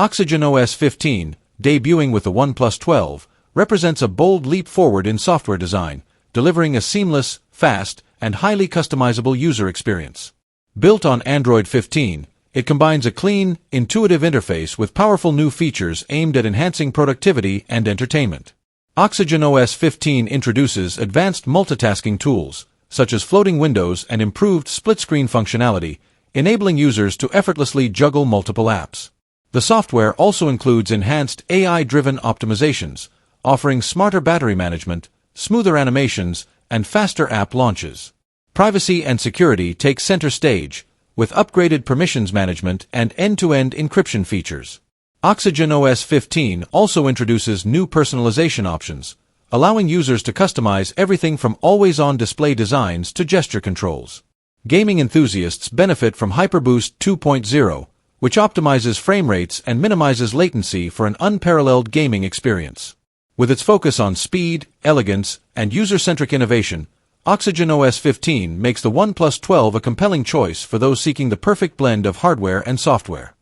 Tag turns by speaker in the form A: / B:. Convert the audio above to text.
A: OxygenOS 15, debuting with the OnePlus 12, represents a bold leap forward in software design, delivering a seamless, fast, and highly customizable user experience. Built on Android 15, it combines a clean, intuitive interface with powerful new features aimed at enhancing productivity and entertainment. OxygenOS 15 introduces advanced multitasking tools, such as floating windows and improved split-screen functionality, enabling users to effortlessly juggle multiple apps. The software also includes enhanced AI-driven optimizations, offering smarter battery management, smoother animations, and faster app launches. Privacy and security take center stage, with upgraded permissions management and end-to-end encryption features. OxygenOS 15 also introduces new personalization options, allowing users to customize everything from always-on display designs to gesture controls. Gaming enthusiasts benefit from HyperBoost 2.0, which optimizes frame rates and minimizes latency for an unparalleled gaming experience. With its focus on speed, elegance, and user-centric innovation, OxygenOS 15 makes the OnePlus 12 a compelling choice for those seeking the perfect blend of hardware and software.